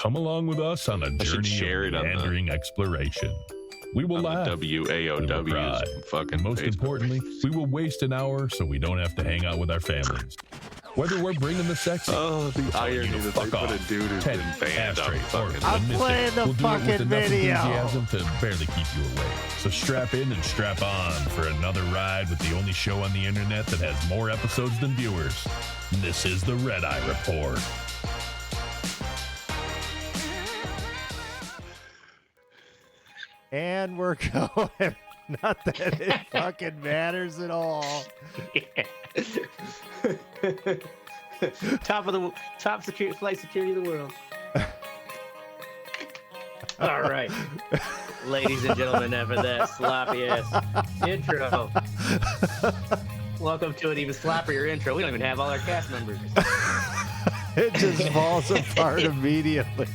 Come along with us on a journey of meandering exploration. We will laugh. WAOW fucking. And most Facebook. importantly, we will waste an hour so we don't have to hang out with our families. Whether we're bringing the sexy, the irony that they put a dude who's been banned on fucking. I'm playing the fucking video. Enthusiasm to barely keep you awake. So strap in and strap on for another ride with the only show on the internet that has more episodes than viewers. This is the Red Eye Report. And we're going. Not that it fucking matters at all. top security flight security of the world. All right, ladies and gentlemen, after that sloppy ass intro, welcome to an even sloppier intro. We don't even have all our cast members. It just falls apart immediately.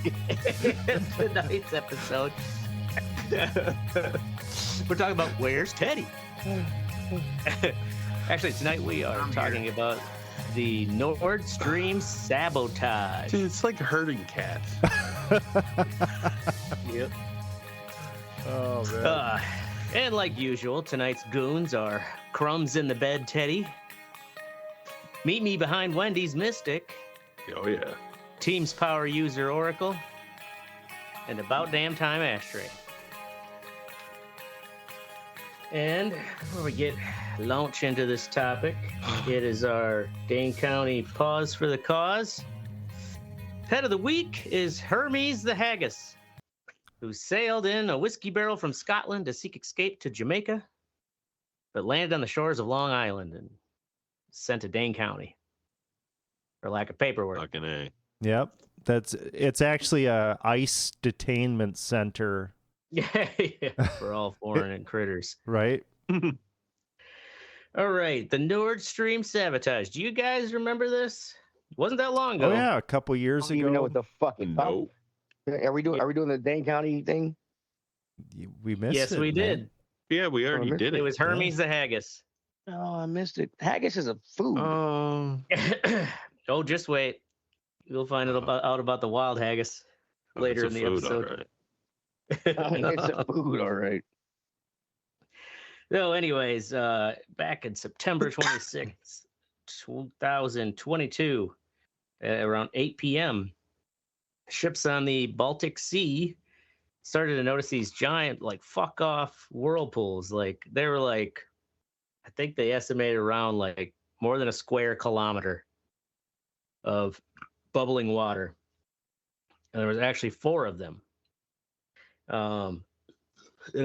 Tonight's episode, we're talking about where's Teddy. Actually, tonight we are talking about the Nord Stream Sabotage. Dude, it's like herding cats. Yep. Oh, man. And like usual, tonight's goons are Crumbs in the Bed Teddy, Meet Me Behind Wendy's Mystic, Oh yeah. Teams Power User Oracle, and About Damn Time Ashtray. And before we launch into this topic, it is our Dane County Pause for the Cause. Pet of the week is Hermes the Haggis, who sailed in a whiskey barrel from Scotland to seek escape to Jamaica, but landed on the shores of Long Island and sent to Dane County for lack of paperwork. Fucking A. Yep. It's actually a ICE detainment center. Yeah, for all foreign and critters. Right? All right, the Nord Stream Sabotage. Do you guys remember this? Wasn't that long ago. Oh yeah, a couple years I don't ago. even know what the fuck it's about. Nope. Are we doing the Dane County thing? We missed it. Yes, we man. did. Yeah, we already did it. It was Hermes the Haggis. Oh, I missed it. Haggis is a food. Oh, just wait. You'll find out about the wild haggis later in the episode. Right. It's a food, all right. So, anyways, back in September 26th, 2022, around 8 p.m., ships on the Baltic Sea started to notice these giant, like, fuck off whirlpools. Like, they were like, I think they estimated around like more than a square kilometer of bubbling water. And there was actually 4 of them. And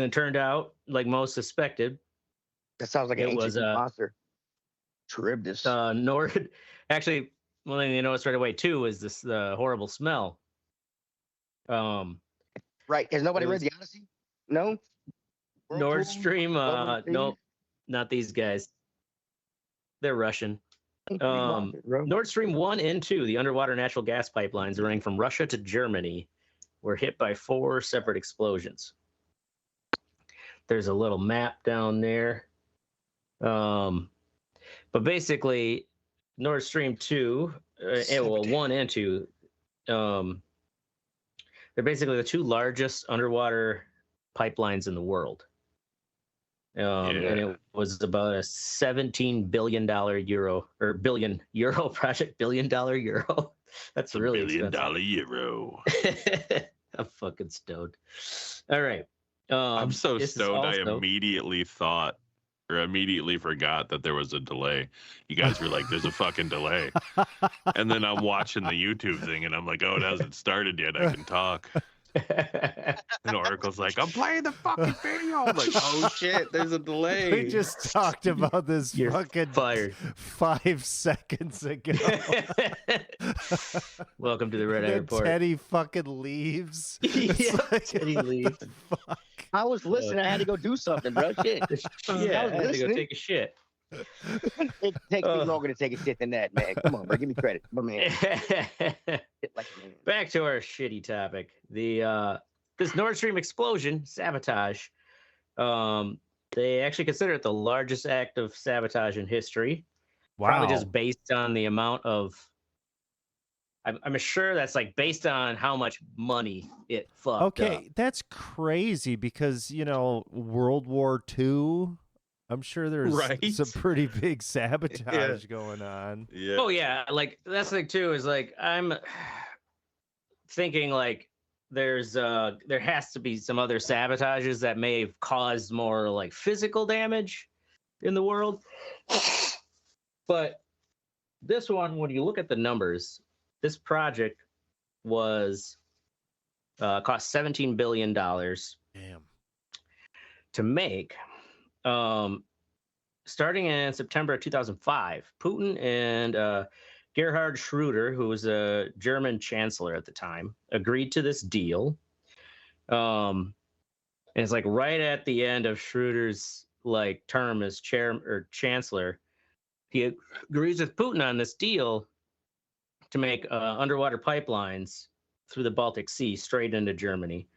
it turned out, like most suspected, That sounds like an it was ancient monster. Charybdis. Actually, one thing you noticed right away too is the horrible smell. Right. Has nobody read the Odyssey? No? Nord Stream, no, not these guys. They're Russian. Nord Stream 1 and 2, the underwater natural gas pipelines running from Russia to Germany, were hit by 4 separate explosions. There's a little map down there. But basically, Nord Stream 2, 1 and 2, they're basically the 2 largest underwater pipelines in the world. And it was about a $17 billion billion euro project. $1 billion euro. That's really $1 billion expensive. euro. I'm fucking stoned. All right. I'm so this is stoned. I also- immediately forgot that there was a delay. You guys were like, "There's a fucking delay," and then I'm watching the YouTube thing, and I'm like, "Oh, it hasn't started yet. I can talk." And Oracle's like, "I'm playing the fucking video." I'm like, "Oh shit, there's a delay." We just talked about this You're fucking fired. 5 seconds ago. Welcome to the Red Eye Then Report. Teddy fucking leaves. It's Yeah, like, Teddy leaves. Fuck. I was listening. I had to go do something, bro. Shit. Yeah, I was had to go listening. take a shit. It takes me longer to take a shit than that, man. Come on, bro. Give me credit. My man. Shit like a man. Back to our shitty topic. This Nord Stream explosion sabotage. They actually consider it the largest act of sabotage in history. Wow. Probably just based on the amount of I'm sure that's like based on how much money it fucked up. Okay, that's crazy because, World War II, I'm sure there's Right? some pretty big sabotage going on. Yeah. Oh yeah, like that's the thing too is like I'm thinking like there has to be some other sabotages that may have caused more like physical damage in the world. But this one, when you look at the numbers, this project was cost $17 billion Damn. to make. Starting in September of 2005, Putin and Gerhard Schröder, who was a German chancellor at the time, agreed to this deal. And it's like right at the end of Schröder's like term as chancellor, he agrees with Putin on this deal to make underwater pipelines through the Baltic Sea straight into Germany.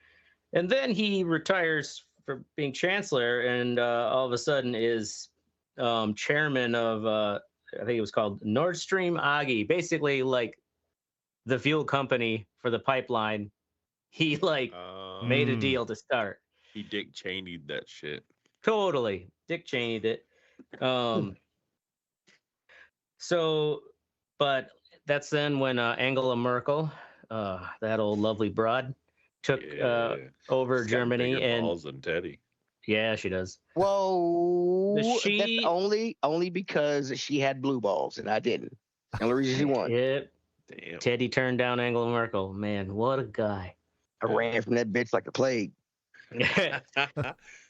And then he retires for being chancellor and all of a sudden is chairman of, I think it was called Nord Stream AG, basically like the fuel company for the pipeline. He like made a deal to start. He Dick Cheney'd that shit. Totally. Dick Cheney'd it. So, but that's then when Angela Merkel, that old lovely broad, took over She's got Germany bigger and balls than Teddy. yeah, she does. Whoa. She- That's only because she had blue balls and I didn't. The only reason she won. Yep. Damn. Teddy turned down Angela Merkel. Man, what a guy. I ran from that bitch like the plague.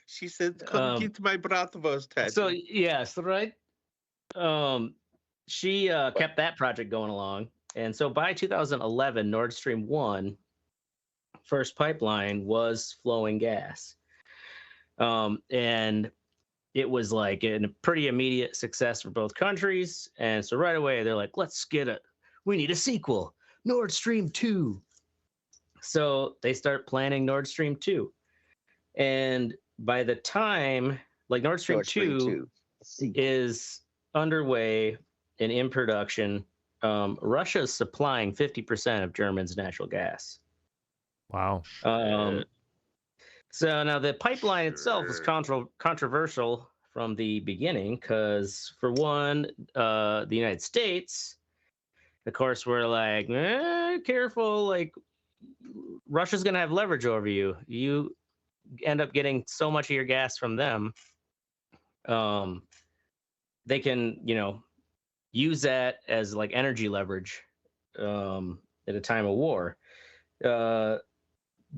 She said, "Come get my bratwurst, Teddy." So yes, right. She kept that project going along, and so by 2011, Nord Stream 1, first pipeline, was flowing gas, and it was like a pretty immediate success for both countries. And so right away they're like, we need a sequel, Nord Stream 2. So they start planning Nord Stream 2, and by the time like Nord Stream 2 is underway and in production, Russia's supplying 50% of Germany's natural gas. Wow. So now the pipeline itself was controversial from the beginning because, for one, the United States, of course, were like, careful, like Russia's going to have leverage over you. You end up getting so much of your gas from them. They can, use that as like energy leverage at a time of war. The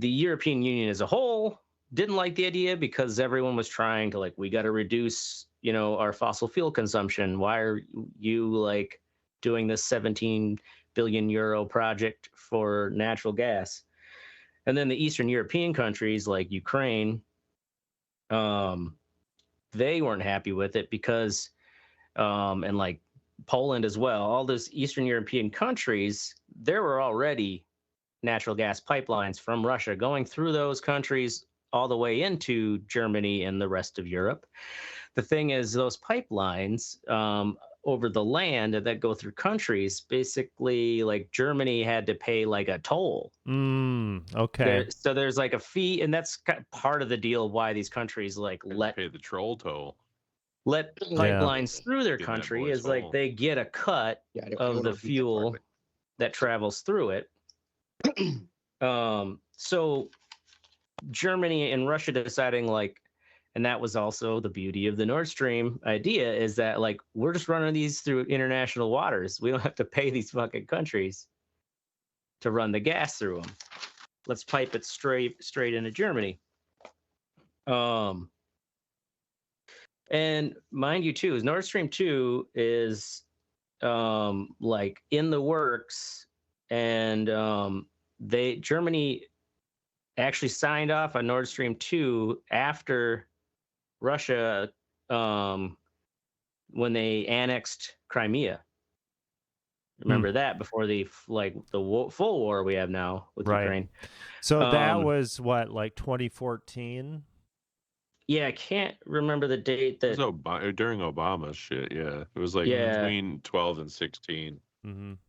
European Union as a whole didn't like the idea because everyone was trying to like, we got to reduce, our fossil fuel consumption. Why are you like doing this 17 billion euro project for natural gas? And then the Eastern European countries like Ukraine, they weren't happy with it because, and like Poland as well, all those Eastern European countries, there were already natural gas pipelines from Russia going through those countries all the way into Germany and the rest of Europe. The thing is, those pipelines over the land that go through countries, basically like Germany had to pay like a toll. Okay. So there's like a fee, and that's part of the deal why these countries like Pay the troll toll. let pipelines through their Get that country boy's is like hole. they get a cut of the fuel that travels through it. So Germany and Russia deciding like, and that was also the beauty of the Nord Stream idea, is that like we're just running these through international waters. We don't have to pay these fucking countries to run the gas through them. Let's pipe it straight into Germany. And mind you too, is Nord Stream 2 is like in the works, and Germany actually signed off on Nord Stream 2 after Russia, when they annexed Crimea. Remember that, before the full war we have now with Ukraine. So that was what, like 2014? Yeah, I can't remember the date. It was during Obama's shit. Yeah, it was like between 12 and 16.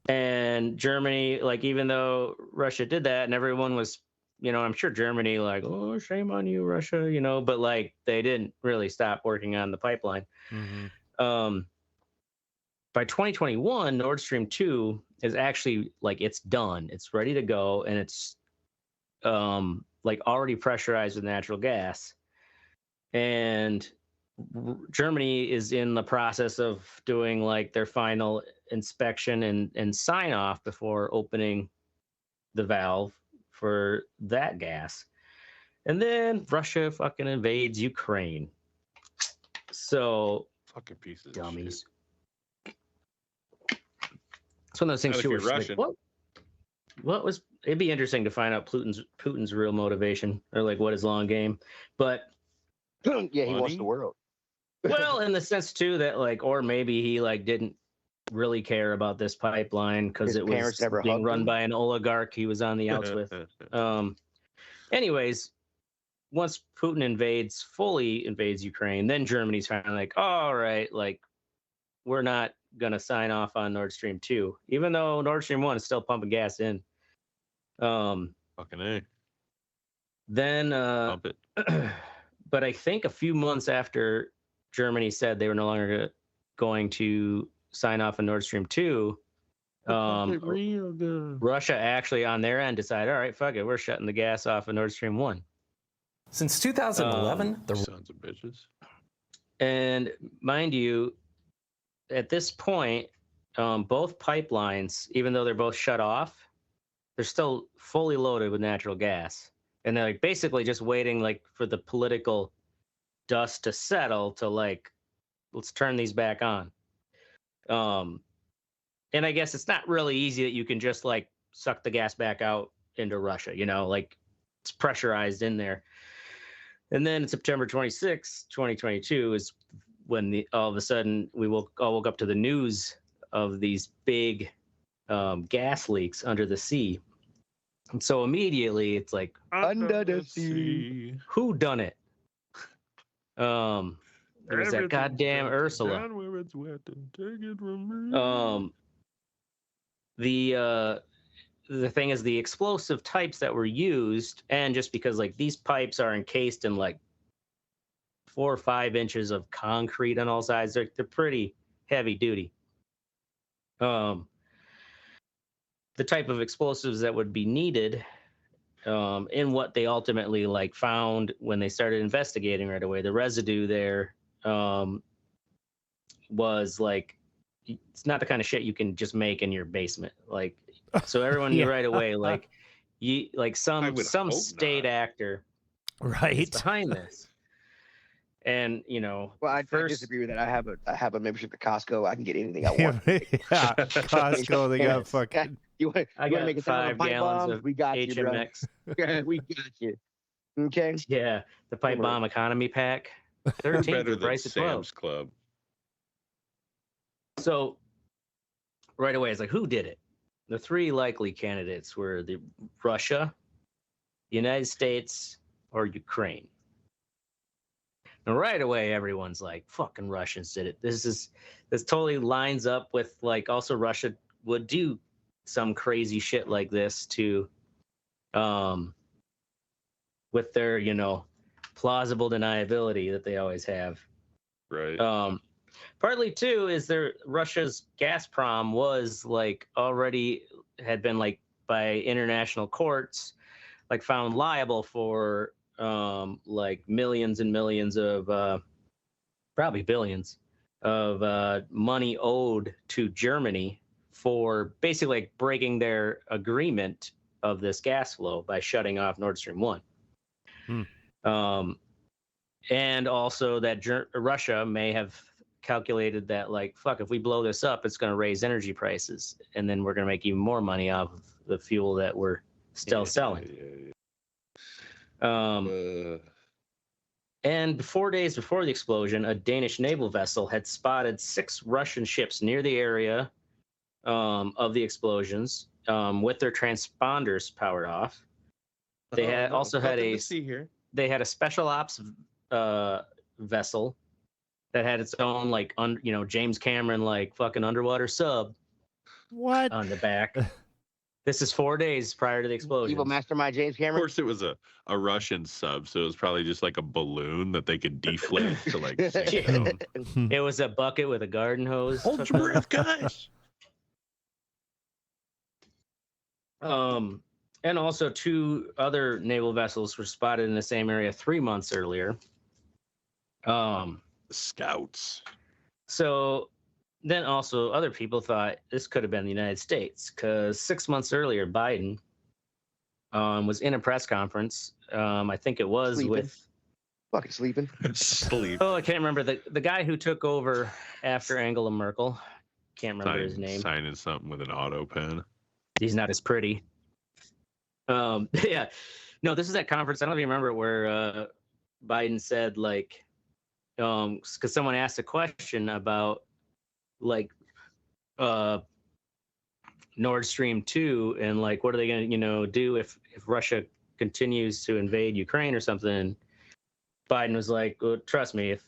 And Germany, like, even though Russia did that and everyone was, I'm sure Germany, like, oh, shame on you, Russia, but like they didn't really stop working on the pipeline. By 2021, Nord Stream 2 is actually like, it's done. It's ready to go. And it's like already pressurized with natural gas. And Germany is in the process of doing like their final inspection and sign off before opening the valve for that gas. And then Russia fucking invades Ukraine. So fucking pieces dummies. It's one of those things too. Like, what was? It'd be interesting to find out Putin's real motivation, or like what his long game. But yeah, he wants the world. Well, in the sense too that like, or maybe he like didn't really care about this pipeline because it was being run by an oligarch he was on the outs with. Anyways, once Putin fully invades Ukraine, then Germany's finally like, oh, all right, like we're not gonna sign off on Nord Stream 2, even though Nord Stream 1 is still pumping gas in. Fucking A. Then pump it. But I think a few months after Germany said they were no longer going to sign off on Nord Stream 2, Russia actually on their end decided, all right, fuck it, we're shutting the gas off of Nord Stream 1. Since 2011, the sons of bitches. And mind you, at this point, both pipelines, even though they're both shut off, they're still fully loaded with natural gas. And they're like basically just waiting like for the political dust to settle to like, let's turn these back on. And I guess it's not really easy that you can just like suck the gas back out into Russia, like it's pressurized in there. And then September 26, 2022 is when all of a sudden we all woke up to the news of these big gas leaks under the sea. And so immediately it's like, under the sea. Who done it? It was that goddamn Ursula. The thing is, the explosive types that were used, and just because like these pipes are encased in like 4 or 5 inches of concrete on all sides, they're pretty heavy duty. The type of explosives that would be needed in what they ultimately like found when they started investigating right away, the residue there was like, it's not the kind of shit you can just make in your basement. Like, so everyone knew right away, like some state actor right behind this. And well, I disagree with that. I have a membership at Costco. I can get anything I want. Yeah, Costco, they got fucking. I got make 5 gallons of we got HMX. You, bro. We got you. Okay. Yeah, the pipe bomb economy pack. 13 better for the than price of 12. Sam's Club. So right away, it's like, who did it? The 3 likely candidates were the Russia, the United States, or Ukraine. And right away, everyone's like, fucking Russians did it. This totally lines up with like, also Russia would do some crazy shit like this to, with their, plausible deniability that they always have. Right. Partly too is Russia's Gazprom was like already had been like by international courts like found liable for like millions and millions of probably billions of money owed to Germany for basically like breaking their agreement of this gas flow by shutting off Nord Stream 1. And also that Russia may have calculated that like, fuck, if we blow this up, it's going to raise energy prices, and then we're going to make even more money off of the fuel that we're still selling. And 4 days before the explosion, a Danish naval vessel had spotted 6 Russian ships near the area of the explosions with their transponders powered off. They had a special ops vessel that had its own like James Cameron like fucking underwater sub What? on the back. This is 4 days prior to the explosion. Evil mastermind James Of Cameron. course, it was a Russian sub, so it was probably just like a balloon that they could deflate to like sink down. It was a bucket with a garden hose. Hold your breath, guys. And also 2 other naval vessels were spotted in the same area 3 months earlier. Scouts. So then also other people thought this could have been the United States, because 6 months earlier, Biden was in a press conference. I think it was Sleeping. with Fucking sleeping. Sleep. I can't remember the guy who took over after Angela Merkel. Can't remember his name. Signing something with an auto pen. He's not as pretty. Yeah. No, this is that conference. I don't even remember where Biden said, like, because someone asked a question about, like, Nord Stream 2 and, like, what are they going to, do if Russia continues to invade Ukraine or something. And Biden was like, well, trust me, if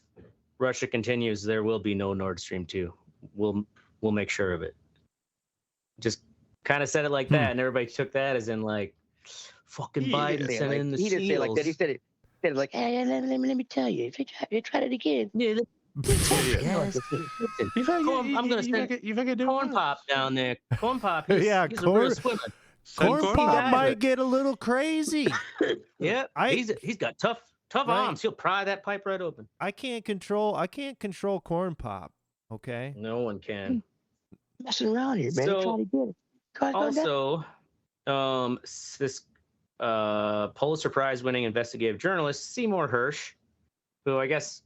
Russia continues, there will be no Nord Stream 2. We'll make sure of it. Just kind of said it like that, and everybody took that as in, like, fucking Biden sending in the He didn't say it like that. He SEALs. said it like, hey, let me tell you, if you try it again. Yeah, Yeah. I'm gonna send Corn Pop down there. Corn Pop, he's a Corn- real swimmer. Corn Corn Pop Pop. might get a little crazy. Yeah, I- he's got tough Right. arms. He'll pry that pipe right open. I can't control Corn Pop. Okay. No one can. Messing around here, man. So, Try to get it. Also, this Pulitzer Prize-winning investigative journalist Seymour Hersh, who I guess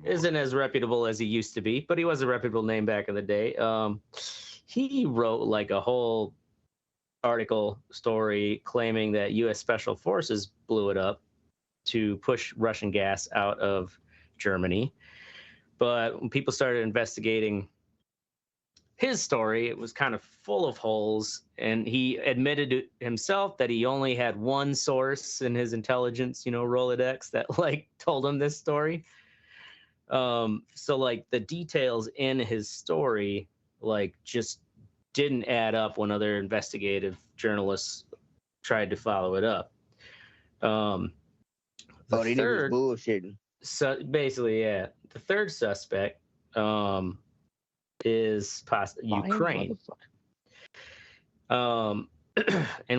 isn't as reputable as he used to be, but he was a reputable name back in the day. He wrote like a whole article story claiming that U.S. Special Forces blew it up to push Russian gas out of Germany. But when people started investigating his story, it was kind of full of holes, and he admitted to himself that he only had one source in his intelligence, Rolodex that like told him this story. So like the details in his story, like just didn't add up when other investigative journalists tried to follow it up. They never bullshitting. So basically, yeah, the third suspect is Ukraine. And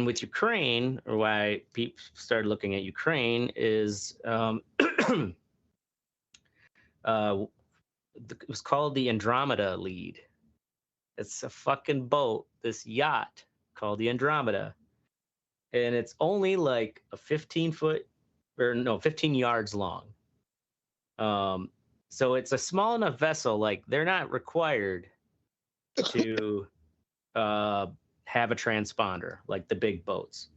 with Ukraine, or why people started looking at Ukraine is it was called the Andromeda Lead. It's a fucking boat, this yacht called the Andromeda, and it's only like a 15 yards long. So it's a small enough vessel, like they're not required to have a transponder like the big boats.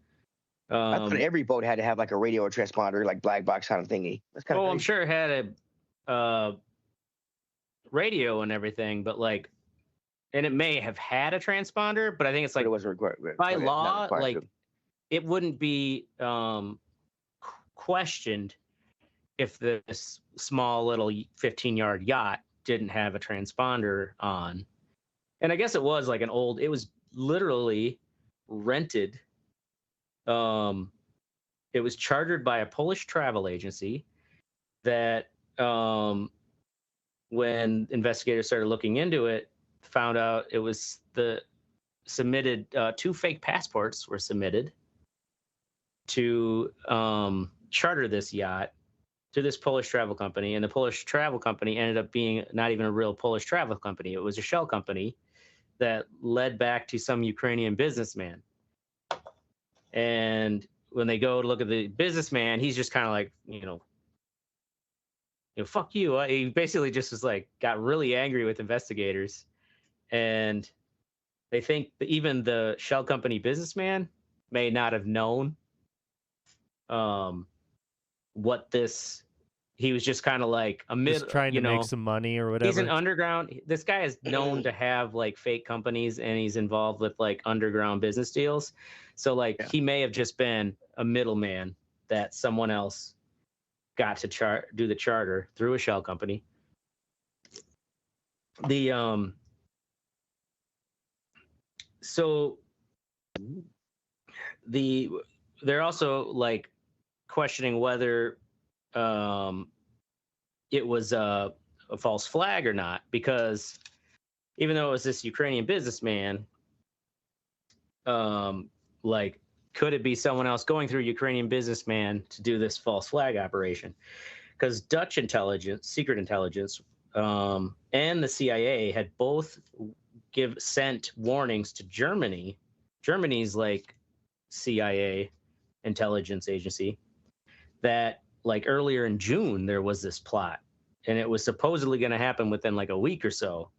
I thought every boat had to have like a radio or transponder, like black box kind of thingy. That's kind of I'm sure it had a radio and everything, but like, and it may have had a transponder, but I think it's like it wasn't required by law, like it wouldn't be questioned if this small little 15-yard yacht didn't have a transponder on. And I guess it was like it was literally rented. It was chartered by a Polish travel agency that when investigators started looking into it, found out it was submitted 2 fake passports were submitted to charter this yacht to this Polish travel company, and the Polish travel company ended up being not even a real Polish travel company. It was a shell company that led back to some Ukrainian businessman. And when they go to look at the businessman, he's just kind of like, fuck you. He basically just was like, got really angry with investigators. And they think that even the shell company businessman may not have known what this, he was just kind of like Just trying to make some money or whatever. He's an underground, this guy is known to have like fake companies, and he's involved with like underground business deals. So like he may have just been a middleman that someone else got to do the charter through a shell company. The So they're also like questioning whether it was a false flag or not, because even though it was this Ukrainian businessman, like, could it be someone else going through a Ukrainian businessman to do this false flag operation? Because Dutch intelligence, secret intelligence, and the CIA had both sent warnings to Germany. Germany's like CIA intelligence agency, that like earlier in June there was this plot, and it was supposedly going to happen within like a week or so,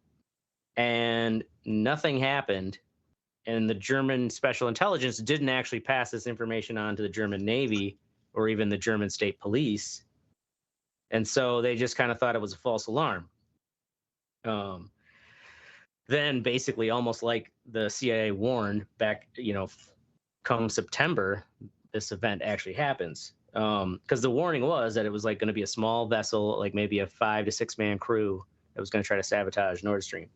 and nothing happened. And the German special intelligence didn't actually pass this information on to the German Navy or even the German state police. And so they just kind of thought it was a false alarm. Then basically, almost like the CIA warned back, come September, this event actually happens. Because the warning was that it was like going to be a small vessel, like maybe a 5 to 6 man crew that was going to try to sabotage Nord Stream.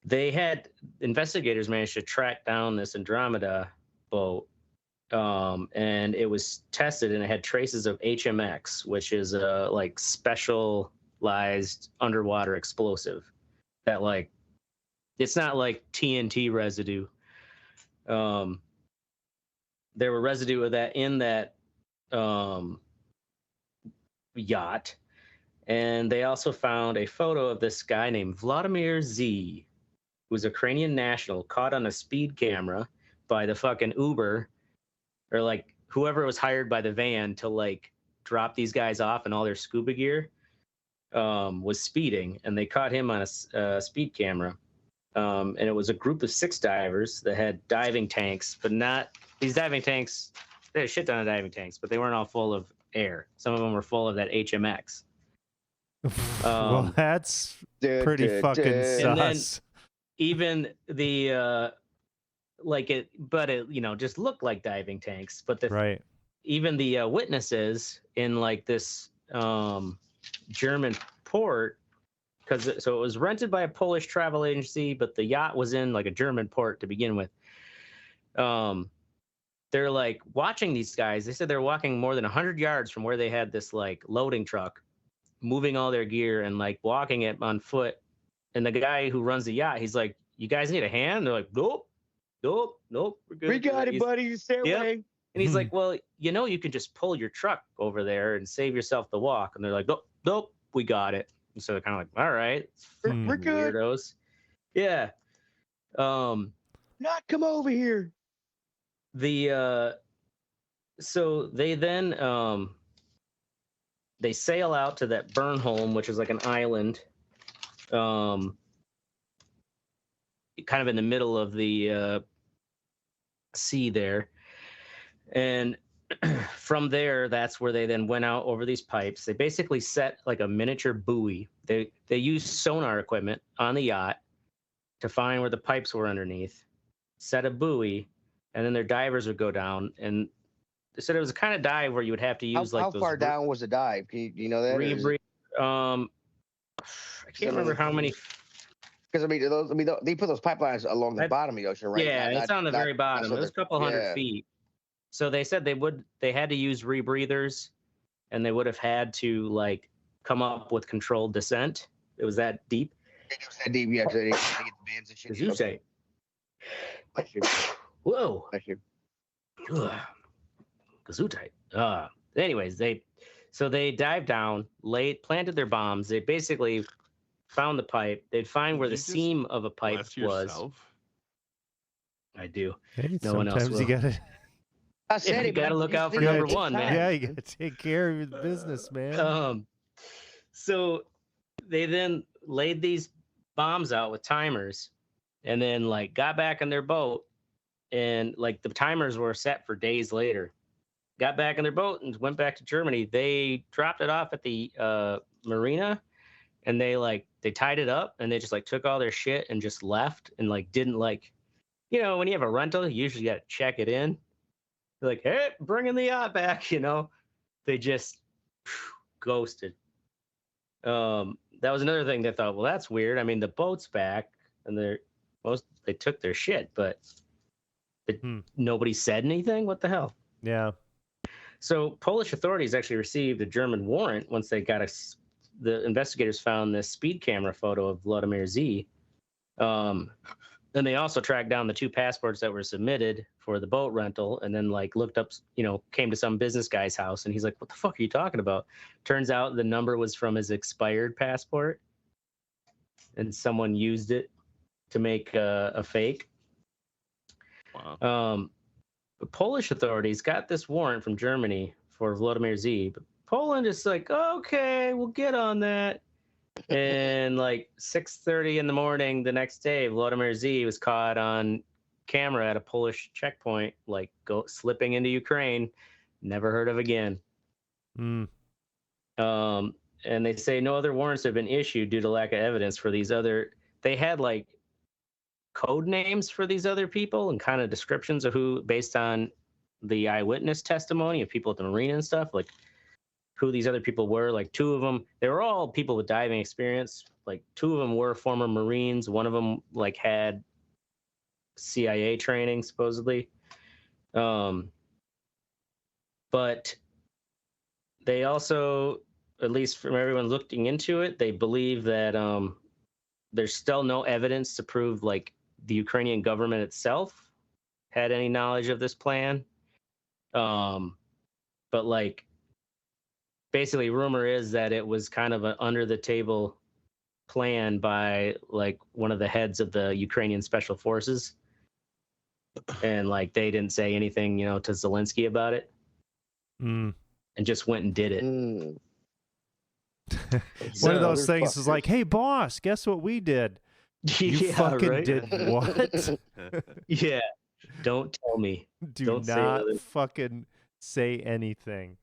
They had investigators managed to track down this Andromeda boat, and it was tested, and it had traces of HMX, which is a like specialized underwater explosive that, like, it's not like TNT residue. There were residue of that in that yacht, and they also found a photo of this guy named Vladimir Z, who was a Ukrainian national, caught on a speed camera by the fucking Uber, or like whoever was hired by the van to like drop these guys off and all their scuba gear, was speeding, and they caught him on a speed camera. And it was a group of 6 divers that had diving tanks, but not these diving tanks. They had a shit ton of diving tanks, but they weren't all full of air. Some of them were full of that HMX. Well, that's pretty fucking sus. Even the it just looked like diving tanks, but even the witnesses in like this German port, so it was rented by a Polish travel agency, but the yacht was in like a German port to begin with. They're like watching these guys. They said they're walking more than 100 yards from where they had this like loading truck, moving all their gear and like walking it on foot. And the guy who runs the yacht, he's like, "You guys need a hand?" They're like, "Nope, we're good. We got it, buddy. Stay away." And he's like, "Well, you can just pull your truck over there and save yourself the walk." And they're like, "Nope, we got it." And so they're kind of like, "All right, we're good." Weirdos. Yeah. Not come over here. So they then they sail out to that Bernholm, which is like an island, kind of in the middle of the sea there. And from there, that's where they then went out over these pipes. They basically set like a miniature buoy. They used sonar equipment on the yacht to find where the pipes were underneath, set a buoy, and then their divers would go down. And they said it was a kind of dive where you would have to use how far down was the dive? Do you know that? I can't remember how many. Because they put those pipelines along the bottom of the ocean, right? Yeah, it's on the very bottom. It was a couple hundred feet. So they said they had to use rebreathers, and they would have had to like come up with controlled descent. It was that deep. It was that deep, yeah. So they get the bands and shit. As you say. Whoa. Gesundheit. Anyways, they dived down, planted their bombs. They basically found the pipe. They'd find where the seam of a pipe was. Yourself? I do. Hey, no one else will. You gotta. I said you gotta look out for number one, man. Yeah, you gotta take care of your business, man. So they then laid these bombs out with timers, and then like got back in their boat, and like the timers were set for days later. Got back in their boat and went back to Germany. They dropped it off at the marina, and they tied it up, and they just like took all their shit and just left, and like didn't like, when you have a rental, you usually got to check it in. They're like, "Hey, bringing the yacht back," They just ghosted. That was another thing they thought, well, that's weird. I mean, the boat's back. and they took their shit, but nobody said anything. What the hell? Yeah. So Polish authorities actually received a German warrant once they got the investigators found this speed camera photo of Vladimir Z. And they also tracked down the 2 passports that were submitted for the boat rental, and then like looked up, came to some business guy's house, and he's like, "What the fuck are you talking about?" Turns out the number was from his expired passport, and someone used it to make a fake. Wow. The Polish authorities got this warrant from Germany for Vladimir Z, but Poland is like, "Okay, we'll get on that." And like 6:30 in the morning the next day, Vladimir Z was caught on camera at a Polish checkpoint, like slipping into Ukraine. Never heard of again. And they say no other warrants have been issued due to lack of evidence for these other. They had like code names for these other people and kind of descriptions of who, based on the eyewitness testimony of people at the marina and stuff, like who these other people were. Like 2 of them, they were all people with diving experience. Like 2 of them were former Marines. One of them like had CIA training supposedly. But they also, at least from everyone looking into it, they believe that there's still no evidence to prove like the Ukrainian government itself had any knowledge of this plan. But like, basically, rumor is that it was kind of an under the table plan by like one of the heads of the Ukrainian special forces. And like, they didn't say anything, to Zelensky about it. And just went and did it. One of those things is like, "Hey boss, guess what we did?" You fucking did what? Yeah. Don't tell me. Don't not fucking say anything.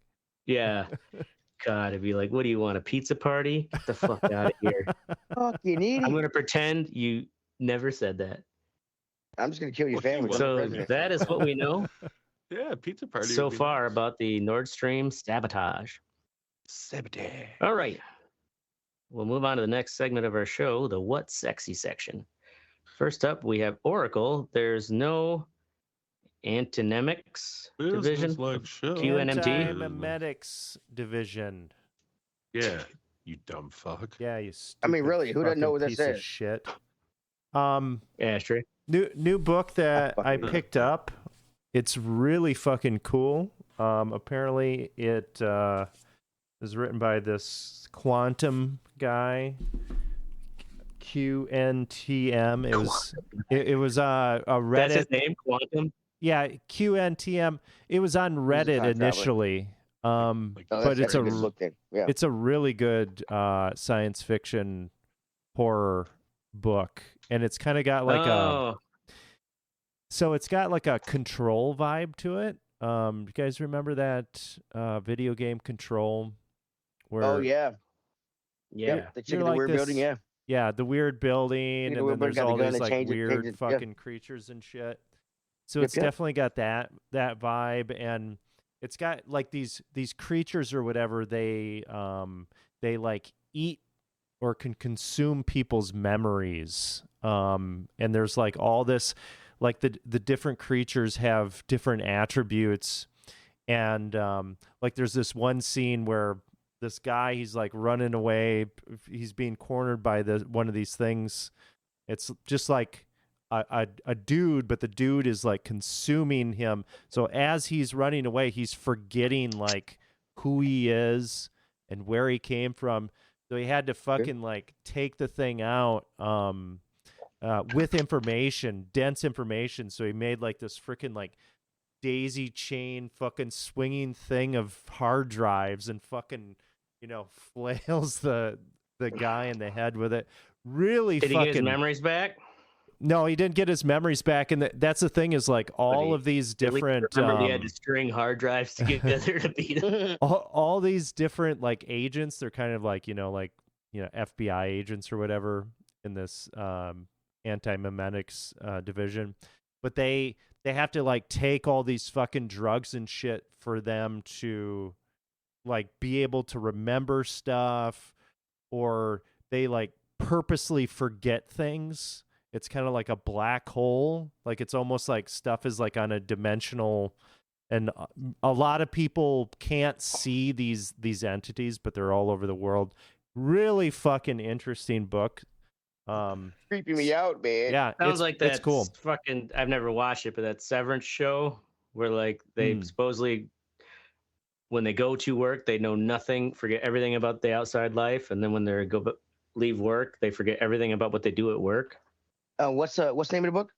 Yeah. God, it'd be like, "What do you want, a pizza party? Get the fuck out of here." Fucking idiot. I'm going to pretend you never said that. I'm just going to kill your family. So that is what we know Yeah, pizza party. so far about the Nord Stream sabotage. All right. We'll move on to the next segment of our show, the What's Sexy section. First up, we have Oracle. There's no antonymics division. Like QNMT. Antimemetics division. Yeah, you dumb fuck. Yeah, you. I mean, really, who doesn't know what that piece of says? Shit. Yeah, true. New book that I picked up. It's really fucking cool. Apparently, it is written by this quantum guy. QNTM. It was a Reddit. That's his name, Quantum. Yeah, QNTM. It was on Reddit initially. But it's a really good science fiction horror book, and it's kind of got like it's got like a Control vibe to it. You guys remember that video game Control? Where yeah. The chicken in the weird building, yeah. Yeah, the weird building, and then there's all these like weird fucking creatures and shit. So it's definitely got that vibe, and it's got like these creatures or whatever. They like eat or can consume people's memories. And there's like all this, like the different creatures have different attributes, and like there's this one scene where this guy, he's like running away. He's being cornered by one of these things. It's just like a dude, but the dude is like consuming him. So as he's running away, he's forgetting like who he is and where he came from. So he had to fucking like take the thing out with information, dense information. So he made like this freaking like daisy chain fucking swinging thing of hard drives and fucking, flails the guy in the head with it. Really Did fucking... he get his memories back? No, he didn't get his memories back, and that's the thing is like all of these different. Remember, he had to string hard drives together to beat him. All these different like agents. They're kind of like FBI agents or whatever in this anti-memetics division, but they have to like take all these fucking drugs and shit for them to like be able to remember stuff, or they like purposely forget things It's kind of like a black hole. Like it's almost like stuff is like on a dimensional, and a lot of people can't see these entities, but they're all over the world. Really fucking interesting book. Creeping me out, man. Yeah, Sounds like that. It's cool. Fucking, I've never watched it, but that Severance show where like they supposedly, when they go to work, they know nothing, forget everything about the outside life, and then when they leave work, they forget everything about what they do at work. What's the name of the book?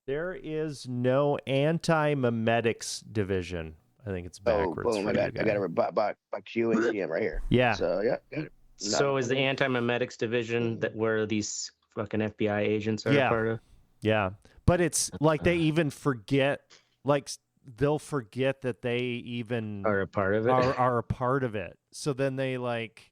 There is no anti-memetics division. I think it's backwards. Oh, boom! I got it by Q and CM right here. Yeah. So yeah. Got it. So is the anti-memetics division that where these fucking FBI agents are a part of? Yeah, but it's like they even forget, like they'll forget that they even are a part of it. Are a part of it. So then they like,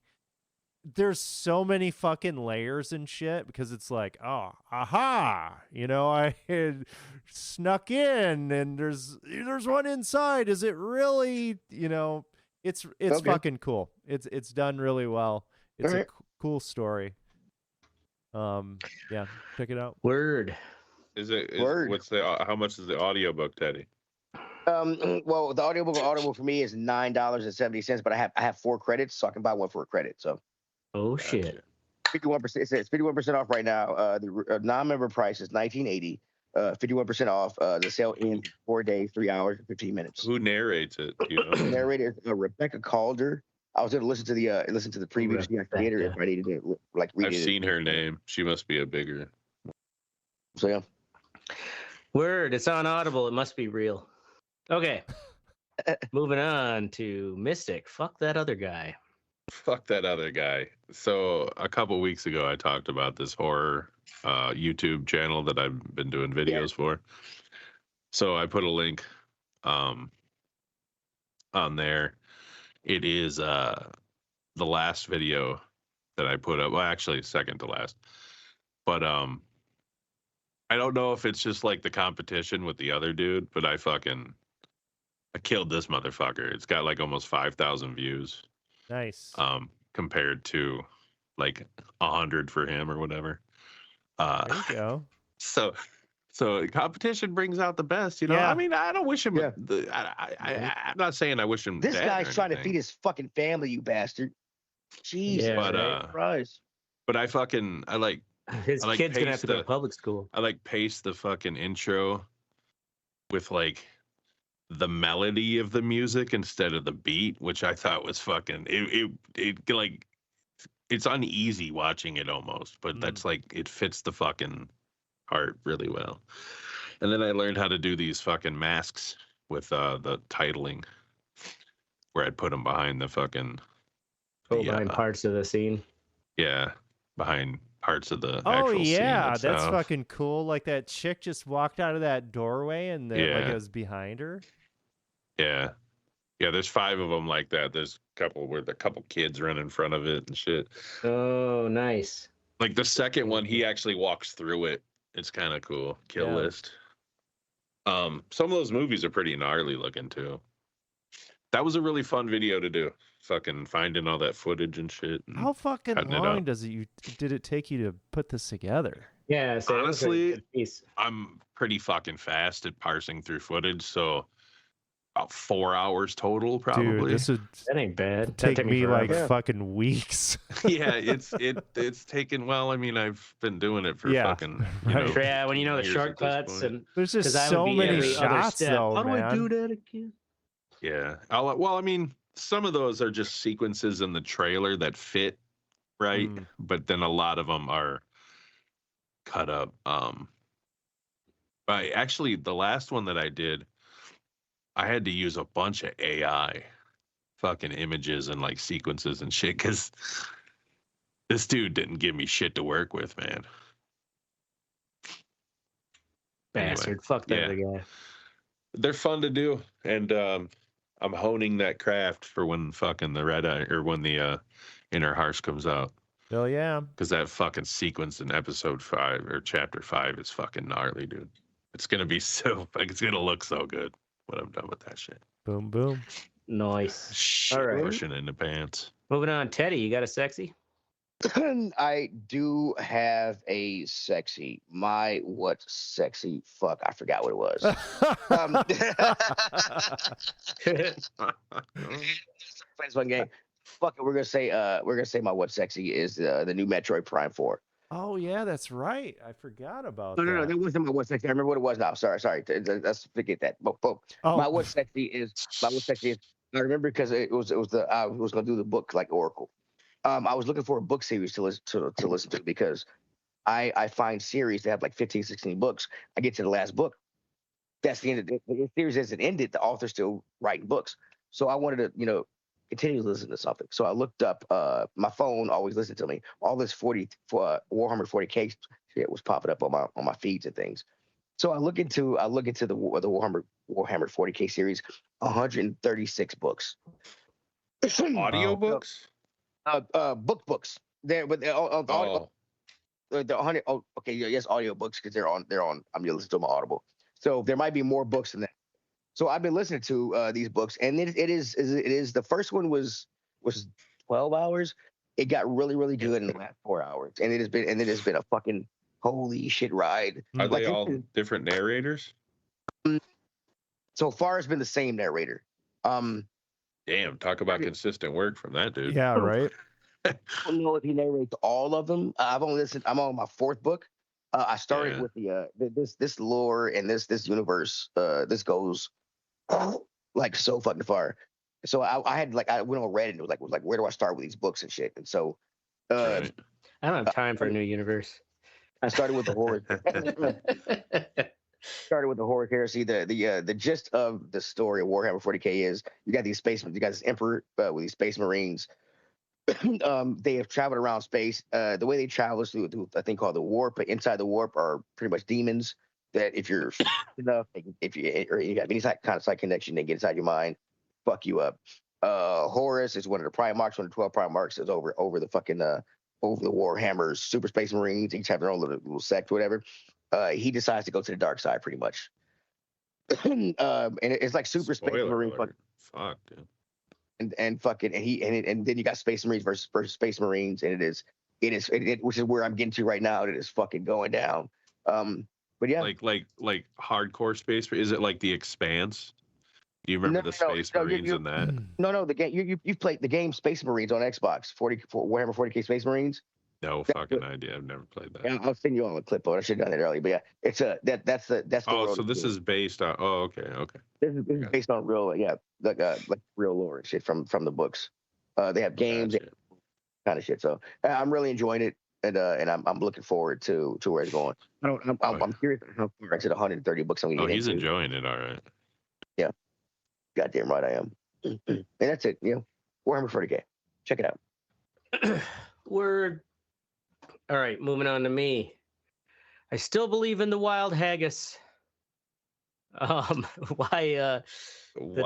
there's so many fucking layers and shit because it's like, oh, aha, I had snuck in and there's one inside. Is it really? It's okay. Fucking cool. It's done really well. It's a cool story. Yeah, check it out. Word. What's how much is the audiobook, Teddy? Well, the audiobook for me is $9.70, but I have 4 credits, so I can buy one for a credit. So. Oh shit. 51%. It says 51% off right now. The non-member price is $19.80. 51% off. The sale ends 4 days, 3 hours, and 15 minutes. Who narrates it? Narrator Rebecca Calder. I was going to listen to the preview theater if I needed to read it. I've seen her name. She must be a bigger. So yeah. Word. It's on Audible. It must be real. Okay. Moving on to Mystic. Fuck that other guy. Fuck that other guy. So a couple weeks ago, I talked about this horror YouTube channel that I've been doing videos for. So I put a link on there. It is the last video that I put up. Well, actually, second to last. But I don't know if it's just like the competition with the other dude, but I killed this motherfucker. It's got like almost 5,000 views. Nice. Compared to like 100 for him or whatever. There you go. So competition brings out the best, Yeah. I mean, I don't wish him. Yeah. I'm not saying I wish him. This guy's trying to feed his fucking family, you bastard. Jesus, but I like his kid's gonna have to go to public school. I like paste the fucking intro with like the melody of the music instead of the beat, which I thought was fucking it like it's uneasy watching it almost, but that's like it fits the fucking art really well. And then I learned how to do these fucking masks with the titling, where I'd put them behind the fucking behind parts of the scene. Yeah, behind parts of the actual scene itself. That's fucking cool. Like that chick just walked out of that doorway and like it was behind her. Yeah, there's 5 of them like that. There's a couple where the couple kids run in front of it and shit. Oh, nice. Like the second one, he actually walks through it. It's kind of cool. Kill list. Some of those movies are pretty gnarly looking too. That was a really fun video to do. Fucking finding all that footage and shit. And how fucking long did it take you to put this together? Yeah, so honestly, I'm pretty fucking fast at parsing through footage, so about 4 hours total, probably. Dude, that ain't bad. Take me like fucking weeks. Yeah, it's taken. Well, I mean, I've been doing it for fucking. Yeah, when you know the shortcuts and there's just so many shots though. How do I do that again? Yeah. Well, I mean, some of those are just sequences in the trailer that fit, right? But then a lot of them are cut up. Actually, the last one that I did, I had to use a bunch of AI fucking images and like sequences and shit because this dude didn't give me shit to work with, man. Bastard. Anyway, fuck that other guy. They're fun to do. And I'm honing that craft for when fucking the Red Eye or when the Inner Hearse comes out. Hell yeah. Because that fucking sequence in episode 5 or chapter 5 is fucking gnarly, dude. It's going to be it's going to look so good when I'm done with that shit. Boom, boom. Nice. Shit, all right. Pushing in the pants. Moving on. Teddy, you got a sexy? I do have a sexy. My what sexy? Fuck, I forgot what it was. Friends, one game. Fuck it, we're gonna say my what sexy is the new Metroid Prime 4. Oh yeah, that's right. I forgot about No, that. that wasn't my what sexy. I remember what it was now. Sorry. Let's forget that. But my what sexy is. I remember because it was I was gonna do the book like Oracle. I was looking for a book series to listen to because I find series that have like 15, 16 books. I get to the last book. That's the end of the series hasn't ended. The author's still writing books. So I wanted to, continue to listen to something. So I looked up, my phone always listened to me. All this Warhammer 40K shit was popping up on my feeds and things. So I look into the Warhammer 40K series, 136 books. Audio books? Books. They're but they're audio. The 100. Oh, okay. Yes, audio books because they're on. I'm listening to them on Audible. So there might be more books than that. So I've been listening to these books, and it is the first one was 12 hours. It got really, really good in the last 4 hours, and it has been a fucking holy shit ride. Are they all different narrators? So far, it's been the same narrator. Damn, talk about consistent work from that dude. Yeah, right. I don't know if he narrates all of them. I've only listened. I'm on my fourth book. I started with this lore and this universe. This goes like so fucking far. So I went on Reddit and was like where do I start with these books and shit? And so I don't have time for a new universe. I started with the horror. Started with the horror heresy. The gist of the story of Warhammer 40K is you got this emperor with these space marines. They have traveled around space. The way they travel is through a thing called the warp. But inside the warp are pretty much demons that if you're enough, if you have any kind of side connection, they get inside your mind, fuck you up. Horus is one of the Primarchs, one of the 12 Primarchs is over the fucking over the Warhammer's super space marines. Each have their own little sect, whatever. He decides to go to the dark side, pretty much. And it's like super space marine. Fuck, dude. And then you got Space Marines versus Space Marines, and it is which is where I'm getting to right now. It is fucking going down. But yeah, like hardcore space. Is it like The Expanse? Do you remember the Space Marines in that? No, the game you've played the game Space Marines on Xbox. Warhammer 40K Space Marines. No fucking idea. I've never played that. Yeah, I'll send you on a clip. I should have done it earlier, but yeah, it's that's the. Oh, so this is based on. Oh, okay. This is based on real, like real lore and shit from the books. They have games, kind of shit. So I'm really enjoying it, and I'm looking forward to where it's going. I'm curious how far into the 130 books I'm going to get. Oh, he's enjoying it, all right. Yeah, goddamn right I am. And that's it. Warhammer 40K. Check it out. Word. All right, moving on to me. I still believe in the wild haggis. The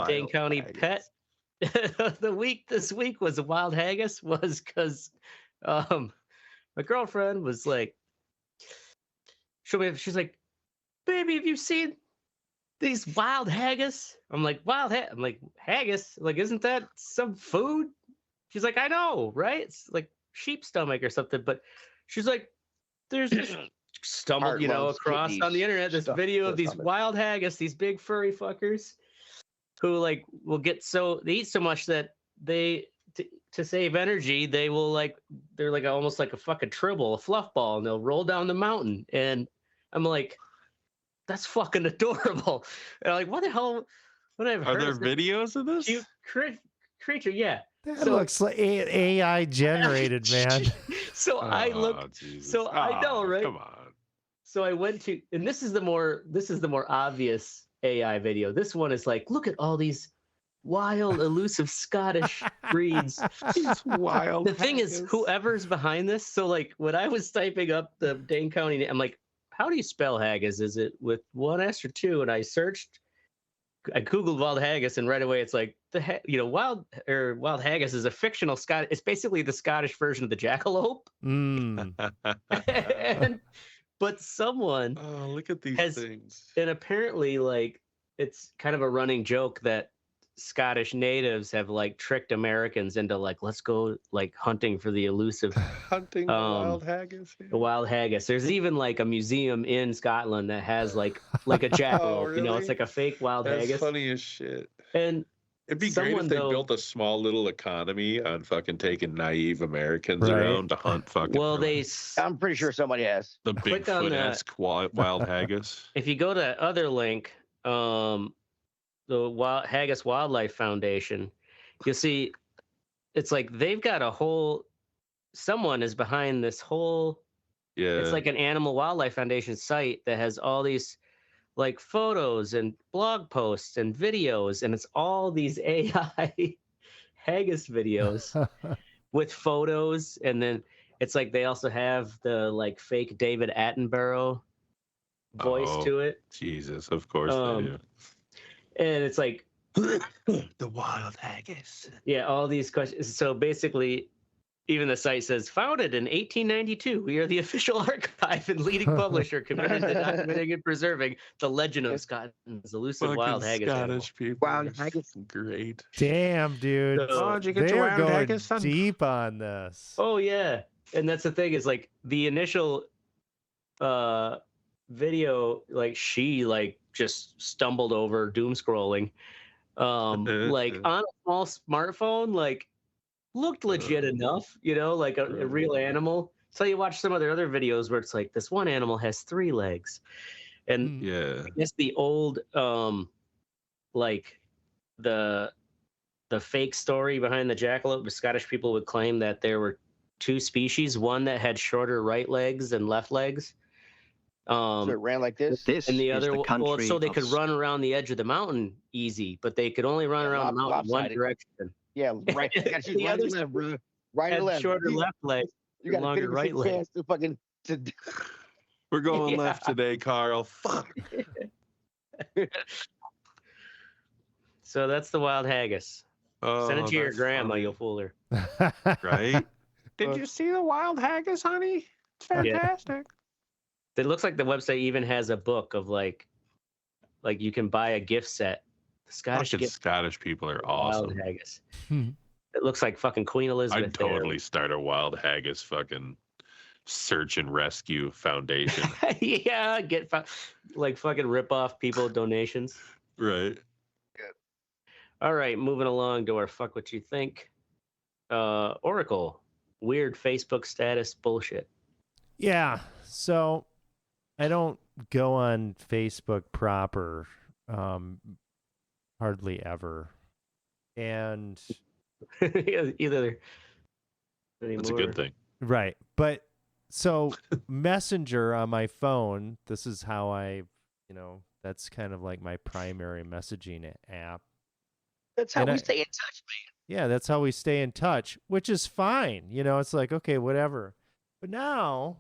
Dane County pet this week was a wild haggis was because my girlfriend was like, she's like, baby, have you seen these wild haggis? I'm like, I'm like, haggis? Like, isn't that some food? She's like, I know, right? It's like sheep stomach or something, but she's like, there's this stumbled, across on the internet this video of these wild haggis, these big furry fuckers who like will they eat so much that they to save energy, they will they're like almost like a fucking tribble, a fluff ball, and they'll roll down the mountain. And I'm like, that's fucking adorable. And I'm like, what the hell? Are there videos of this? Cute creature, yeah. That looks like AI generated, man. So I looked. So I know, right? Come on. So I went to, and this is the more obvious AI video. This one is like, look at all these wild, elusive Scottish breeds. Wild. The thing is, whoever's behind this. So like, when I was typing up the Dane County, I'm like, how do you spell haggis? Is it with one S or two? And I Googled wild haggis, and right away it's like wild haggis is a fictional Scottish. It's basically the Scottish version of the jackalope. But someone look at these things, and apparently like it's kind of a running joke that Scottish natives have like tricked Americans into like, let's go like hunting for the elusive Hunting the wild haggis. The wild haggis. There's even like a museum in Scotland that has like a jackalope. Oh, really? You know, it's like a fake wild That's haggis. funny as shit. And it'd be great if they built a small little economy on fucking taking naive Americans around to hunt fucking. Well, I'm pretty sure somebody has. The Bigfoot-esque wild haggis. If you go to that other link, the Haggis Wildlife Foundation, you'll see it's like they've got a whole. Someone is behind this whole. Yeah. It's like an Animal Wildlife Foundation site that has all these like photos and blog posts and videos, and it's all these AI haggis videos with photos, and then it's like they also have the like fake David Attenborough voice to it. Jesus, of course they do. And it's like the wild haggis. Yeah, all these questions. So basically, even the site says, founded in 1892, we are the official archive and leading publisher committed to documenting and preserving the legend of Scotland's elusive wild haggis. Scottish people. Wild haggis. Great. Damn, dude. Did you get they your are wild going haggis, son? deep on this. Oh, yeah. And that's the thing is like the initial video, like she like just stumbled over doom scrolling. Like on a small smartphone, like looked legit enough, you know, like a real animal. So you watch some of their other videos where it's like this one animal has 3 legs, and I guess the old like the fake story behind the jackalope, the Scottish people would claim that there were 2 species, one that had shorter right legs than left legs. So it ran like this, and the other, well, so they could run around the edge of the mountain easy, but they could only run around the mountain one direction. Yeah, right. You gotta choose right and left, bro. Right and left. Shorter left leg. You got longer right leg. We're going left today, Carl. Fuck. So that's the wild haggis. Send it to your grandma, you'll fool her. Right? Did you see the wild haggis, honey? It's fantastic. It looks like the website even has a book of like you can buy a gift set. Scottish people are awesome. Wild haggis. It looks like fucking Queen Elizabeth. I'd totally start a wild haggis fucking search and rescue foundation. Yeah, get like fucking rip off people donations. Right. All right, moving along to our fuck what you think. Oracle, weird Facebook status bullshit. Yeah, so I don't go on Facebook proper, hardly ever, and either. That's a good thing, right? But so Messenger on my phone. This is how I, that's kind of like my primary messaging app. That's how we stay in touch, man. Yeah, that's how we stay in touch, which is fine. It's like, okay, whatever. But now,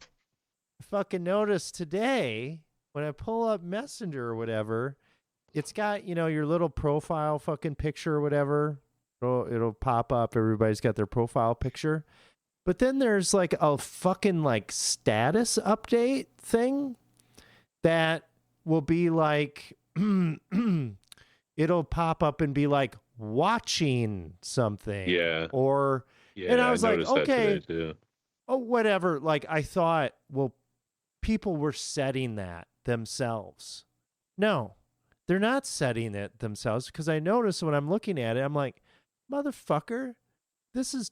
I fucking noticed today when I pull up Messenger or whatever, it's got, your little profile fucking picture or whatever. It'll pop up. Everybody's got their profile picture. But then there's like a fucking like status update thing that will be like, it'll pop up and be like watching something. Yeah. Or, and I was like, okay, oh, whatever. Like I thought, well, people were setting that themselves. No, they're not setting it themselves, because I noticed when I'm looking at it, I'm like, motherfucker, this is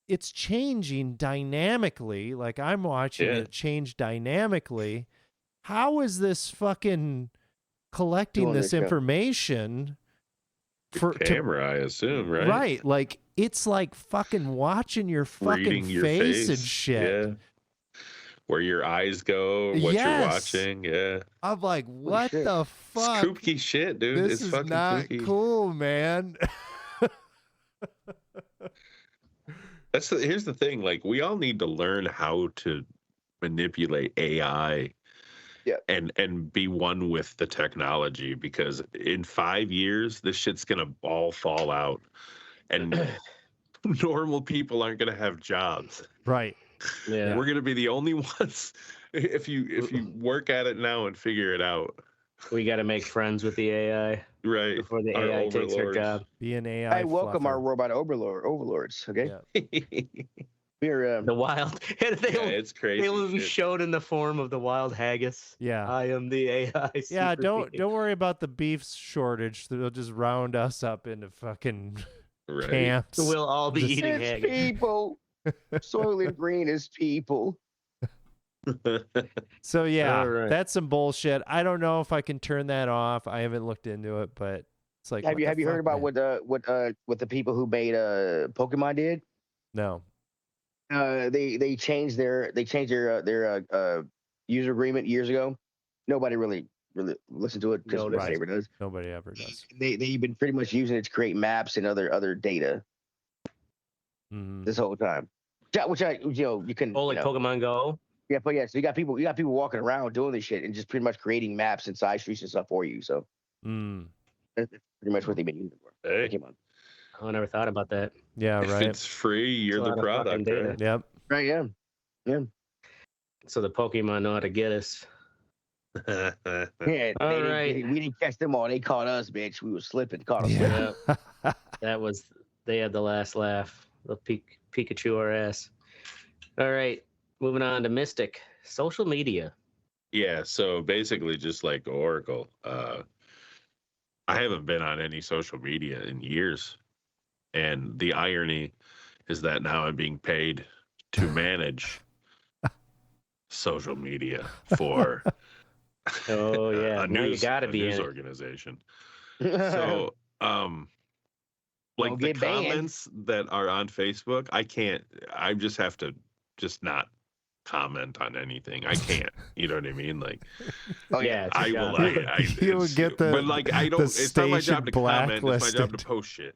it's changing dynamically. Like I'm watching it change dynamically. How is this fucking collecting this information for camera, I assume, right? Right. Like it's like fucking watching your fucking face and shit. Yeah. Where your eyes go, what you're watching. Yeah. I'm like, what the fuck? It's kooky shit, dude. This it's is fucking not kooky. Cool, man. Here's the thing. Like, we all need to learn how to manipulate AI. Yeah. And be one with the technology, because in 5 years this shit's gonna all fall out, and normal people aren't gonna have jobs. Right. Yeah. We're gonna be the only ones. If you work at it now and figure it out, We got to make friends with the AI. Right. Before the AI takes her job. Be an AI. I welcome our fluffer. robot overlords. Okay. Yeah. We're The wild. It's crazy. They will be shit. shown in the form of the wild haggis. Yeah. I am the AI. Yeah, super don't being. worry about the beef shortage. They'll just round us up into fucking Right. camps. We'll all be Just- eating it's haggis. people. Soylent Green is people. So yeah, All right. that's some bullshit. I don't know if I can turn that off. I haven't looked into it, but it's like, Have you heard about man? what the people who made Pokemon did? No. They changed their user agreement years ago. Nobody really listened to it because Noticed. nobody ever does. Nobody ever does. They've been pretty much using it to create maps and other data Mhm. this whole time. Yeah, which you can. Oh, like Pokemon Go. Yeah, but yeah, so you got people walking around doing this shit and just pretty much creating maps and side streets and stuff for you. So Mm. that's pretty much what they've been using it for. Hey. Pokemon. Oh, I never thought about that. Yeah, If right. it's free, you're It's a the lot of fucking product. data. Right? Yep. Right? Yeah. So the Pokemon know how to get us. Yeah. All right. We didn't catch them all. They caught us, bitch. We were slipping. Caught us slipping. Yeah. They had the last laugh. They'll Pikachu our ass. All right. Moving on to Mystic. Social media. Yeah, so basically just like Oracle, I haven't been on any social media in years. And the irony is that now I'm being paid to manage social media for Oh yeah. a Now you news, gotta a be news in it. organization. So like Don't the get banned. comments that are on Facebook, I just have to just not comment on anything. I can't. You know what I mean? Like Oh Yeah, yeah. it's your I will. job. You would get the- but like I don't. the It's not my job to station comment. It's my job to blacklisted. post shit.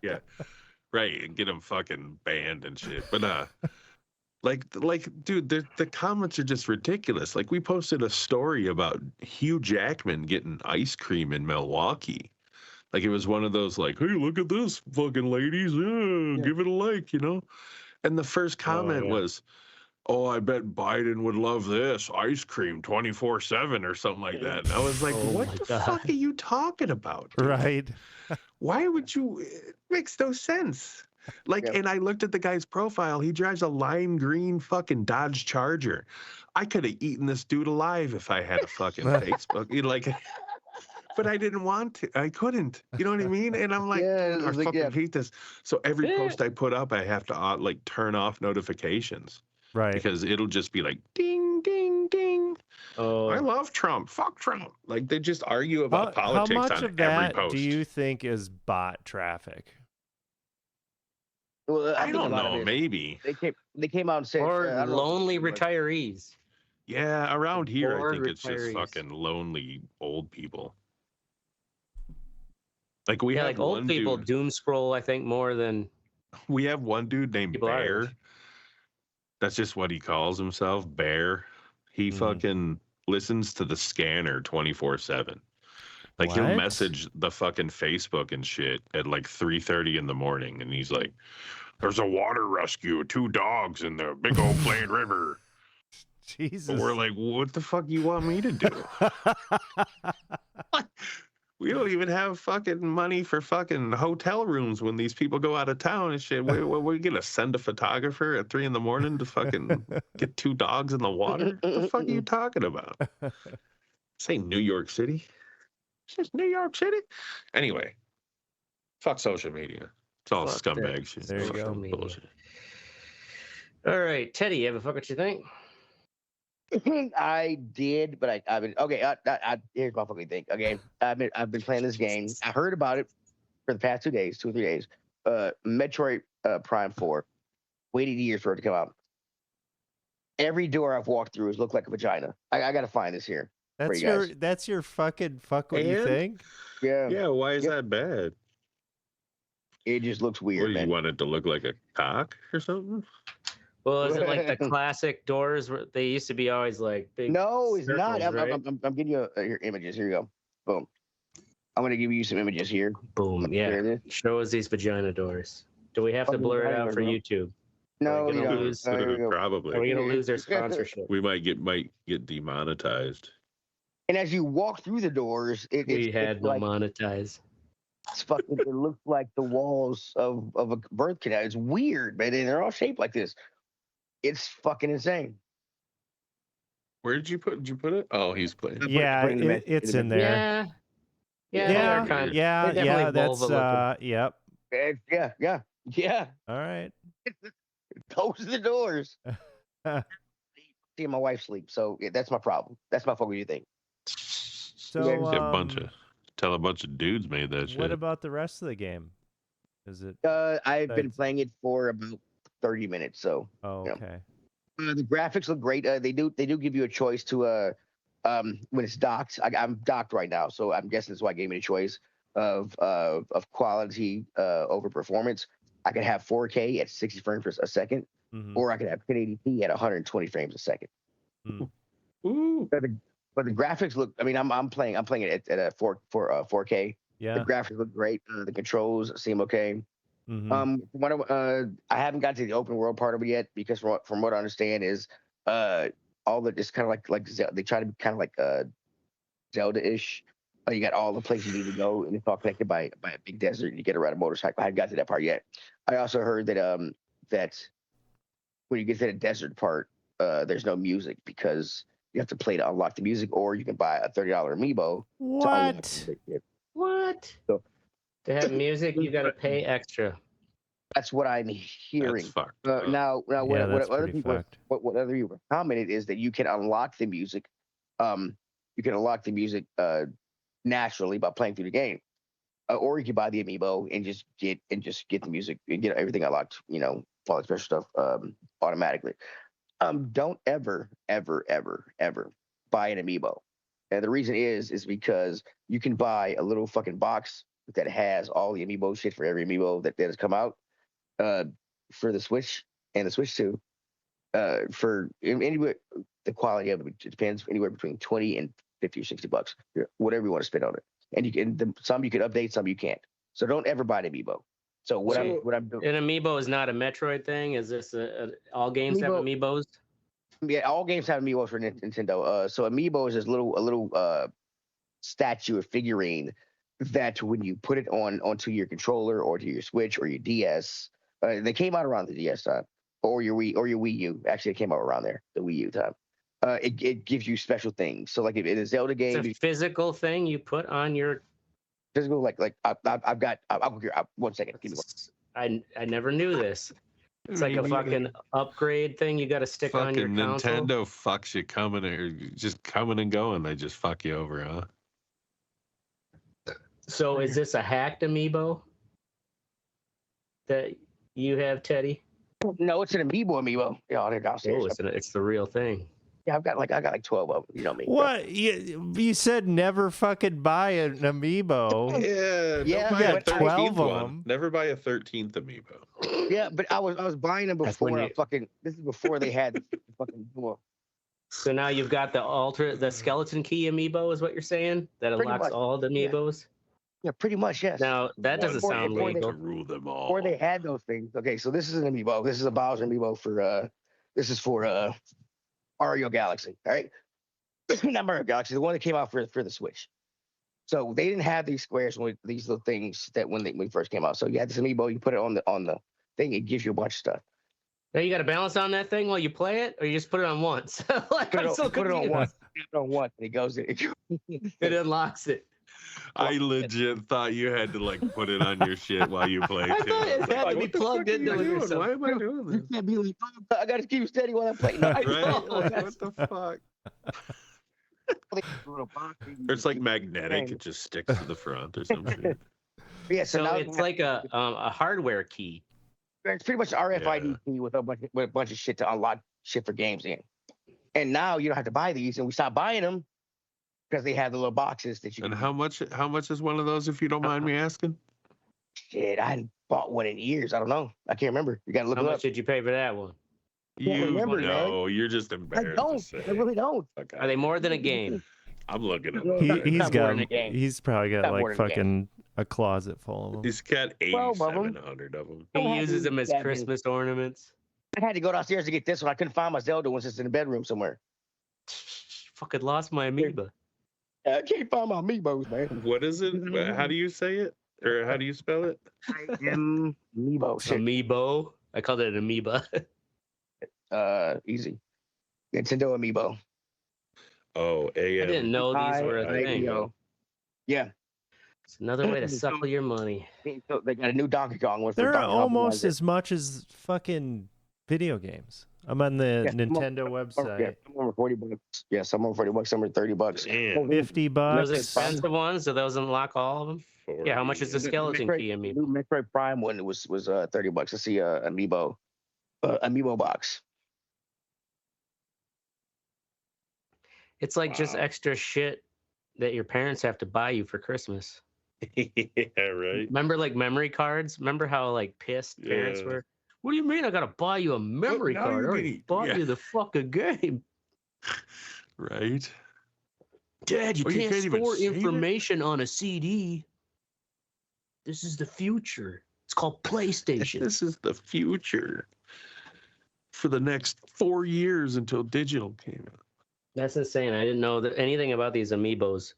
Yeah, right, and get them fucking banned and shit. But like, dude, the comments are just ridiculous. Like we posted a story about Hugh Jackman getting ice cream in Milwaukee. Like it was one of those like, hey, look at this, fucking ladies, give it a like, you know. And the first comment yeah. was, oh, I bet Biden would love this ice cream 24/7 or something like that. And I was like, Oh what my the God. fuck are you talking about? dude? Right. Why would you? It makes no sense. Like, Yep. and I looked at the guy's profile. He drives a lime green fucking Dodge Charger. I could have eaten this dude alive if I had a fucking Facebook. You know, like, but I didn't want to. I couldn't. You know what I mean? And I'm like, Yeah, dude, I it's like, fucking yeah. hate this. So every Yeah. post I put up, I have to like turn off notifications Right. because it'll just be like ding, ding, ding. Oh, I love Trump. Fuck Trump. Like they just argue about How politics much on of every that post. do you think is bot traffic? Well, I think a don't lot of know. it- Maybe. They came out and said or I don't know, lonely but- retirees. Yeah, around here, I Bored think it's just retirees. fucking lonely old people. Like we Yeah, have like old one people dude. doom scroll. I think more than We have one dude named people our Bear. age. That's just what he calls himself, Bear. He Mhm. fucking listens to the scanner 24/7. Like he'll What? message the fucking Facebook and shit at like 3:30 in the morning, and he's like, "There's a water rescue, 2 dogs in the big old Plain River." Jesus. But we're like, "What the fuck you want me to do?" We don't even have fucking money for fucking hotel rooms when these people go out of town and shit. We're gonna send a photographer at 3 a.m. to fucking get 2 dogs in the water? What the fuck are you talking about? This ain't New York City. It's just New York City. Anyway, fuck social media. It's all Fuck scumbag that. shit. There you Fucking go. Media. bullshit. All right, Teddy, you ever fuck what you think? I did, but I've been okay. Here's my fucking thing. Okay, I've been playing this game. I heard about it for the past 2 days, 2 or 3 days. Metroid Prime 4. Waited years for it to come out. Every door I've walked through has looked like a vagina. I gotta find this here. That's you your guys. that's your fucking fuck what you And- think? Yeah, Yeah, why is Yep. that bad? it just looks What, weird, do you man. want it to look like a cock or something? Well, is it like the classic doors where they used to be always like big? No, it's not. circles, right? I'm giving you your images. Here you go. Boom. I'm gonna give you some images here. Boom. There Yeah. it is. Show us these vagina doors. Do we have to Fucking blur it vagina, out for bro. YouTube? No, gonna you don't. lose- Here we go. Probably. Are we gonna lose their sponsorship? We might get demonetized. And as you walk through the doors, it's like monetize. it's fucking. It looks like the walls of a birth canal. It's weird, man. And they're all shaped like this. It's fucking insane. Where did you put it? Oh, he's playing. Yeah, it's in there. Yeah. That's yep. Yeah. All right. Close the doors. See my wife sleep, so that's my problem. That's my fucking thing. So tell a bunch of dudes made that shit. What about the rest of the game? Is it? I've been playing it for about 30 minutes. So. Oh, okay. The graphics look great. They do give you a choice to when it's docked. I'm docked right now, so I'm guessing that's why I gave me a choice of quality over performance. I can have 4K at 60 frames per second, or I can have 1080p at 120 frames a second. Ooh. But the graphics look. I mean, I'm playing it at a 4K. Yeah. The graphics look great. The controls seem okay. I haven't got to the open world part of it yet because from what I understand is all the it's kind of like they try to be kind of like Zelda-ish. You got all the places you need to go, and it's all connected by a big desert. You get around a motorcycle. I haven't got to that part yet. I also heard that that when you get to the desert part, there's no music because you have to play to unlock the music, or you can buy a $30 amiibo. What? So, to have music, you got to pay extra. That's what I'm hearing. That's fucked. Now, what other people have commented is that you can unlock the music. You can unlock the music naturally by playing through the game, or you can buy the amiibo and just get the music and get everything unlocked. All the special stuff automatically. Don't ever buy an amiibo. And the reason is because you can buy a little fucking box that has all the amiibo shit for every amiibo that has come out for the Switch and the Switch 2. For anywhere, the quality of it depends anywhere between 20 and 50 or 60 bucks, whatever you want to spend on it. And some you can update, some you can't. So don't ever buy an amiibo. So what I'm doing. An amiibo is not a Metroid thing. Is this all games have amiibos? Yeah, all games have amiibos for Nintendo. So amiibo is this a little statue or figurine that when you put it onto your controller or to your Switch or your DS, they came out around the DS time, or your Wii U. Actually, it came out around there, the Wii U time. It gives you special things. So like if it is a Zelda game, it's a physical thing you put on your physical. I've got. I'll 1 second. Give me one. I never knew this. It's like a fucking upgrade thing you got to stick on your console. Nintendo fucks you just coming and going. They just fuck you over, huh? So is this a hacked amiibo that you have, Teddy? No, it's an amiibo. Yeah, they're downstairs. Oh, it's the real thing. Yeah, I got like 12 of them. You know me. What? You said never fucking buy an amiibo. Yeah. You got 12 of them. Never buy a 13th amiibo. Yeah, but I was buying them before this is before they had the fucking door. So now you've got the skeleton key amiibo is what you're saying? That unlocks all the amiibos? Yeah, pretty much, yes. Now, that doesn't sound legal. To rule them all. Or they had those things. Okay, so this is an amiibo. This is a Bowser amiibo for Mario Galaxy, all right? Not Mario Galaxy, the one that came out for the Switch. So they didn't have these squares, these little things that when they first came out. So you had this amiibo, you put it on the thing, it gives you a bunch of stuff. Now you got to balance on that thing while you play it, or you just put it on once? Put it on once. And it goes. It unlocks it. I legit thought you had to like put it on your shit while you play. I thought it had to be plugged into it. Why am I doing this? You can't be like, I gotta keep steady while I'm playing. No, right? What the fuck? It's like magnetic. It just sticks to the front or some shit. Yeah, so it's like a hardware key. It's pretty much RFID key with a bunch of shit to unlock shit for games in. And now you don't have to buy these, and we stopped buying them because they have the little boxes that you. And how much is one of those, if you don't mind me asking? Shit, I hadn't bought one in years. I don't know. I can't remember. You got to look it up. How much did you pay for that one? You're just embarrassed. I really don't. Okay. Are they more than a game? I'm looking at He's probably got like fucking a closet full of them. He's got 8,700 of them. He uses them as Christmas ornaments. I had to go downstairs to get this one. I couldn't find my Zelda one. It's in the bedroom somewhere. Fucking lost my amiibo. I can't find my amiibos, man. What is it? How do you say it? Or how do you spell it? Amiibo. Shit. Amiibo. I called it an amoeba. Easy. Nintendo Amiibo. Oh, I didn't know these were a thing. Yeah. It's another way to suckle your money. So they got a new Donkey Kong one. They're almost as much as fucking video games. I'm on the Nintendo website. Yeah, some are $40. Yeah, some are $40. Some are $30. Damn. $50. Those expensive ones, do those unlock all of them? Yeah, how much is the skeleton key Amiibo? The new Metroid Prime one was $30. Let's see, Amiibo box. It's like just extra shit that your parents have to buy you for Christmas. Yeah, right. Remember, like memory cards? Remember how like pissed parents were? What do you mean I gotta buy you a memory card? I already bought you the fucking game. Right. Dad, you can't store information on a CD. This is the future. It's called PlayStation. This is the future for the next 4 years until digital came out. That's insane. I didn't know anything about these Amiibos.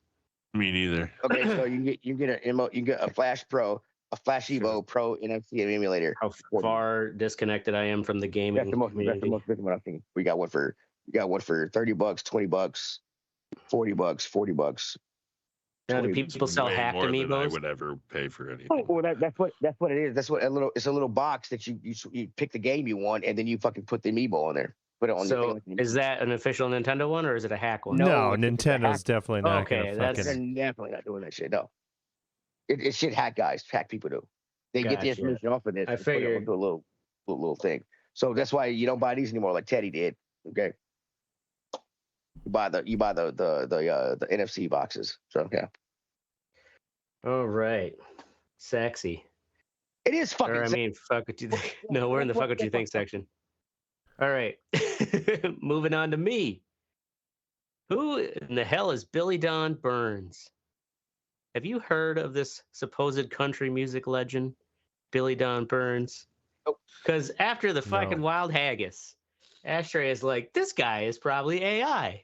Me neither. Okay, so you get a Flash Pro, a Flash Evo Pro NFC emulator. How far disconnected I am from the gaming community. That's the most recent one I think. We got one for $30, $20, $40, $40. Now, do people sell hacked more Amiibos? Than I would ever pay for anything. Oh, well, that's what it is. That's what it's a little box that you pick the game you want, and then you fucking put the Amiibo on there. Put it on. So is that an official Nintendo one, or is it a hack one? No, Nintendo's definitely not Okay, gonna They're fucking. definitely not doing that shit. No, it's shit. Hack guys, hack people do. They get the Gotcha. information off of this. I and put it figured. onto a little thing. So that's why you don't buy these anymore, like Teddy did. Okay. You buy the NFC boxes. So yeah. All right. Sexy. It is fucking. Or I mean, fuck what you think. No, we're in the fuck what you think section. All right. Moving on to me. Who in the hell is Billy Don Burns? Have you heard of this supposed country music legend, Billy Don Burns? Nope. Because after the fucking wild haggis, Ashtray is like, this guy is probably AI.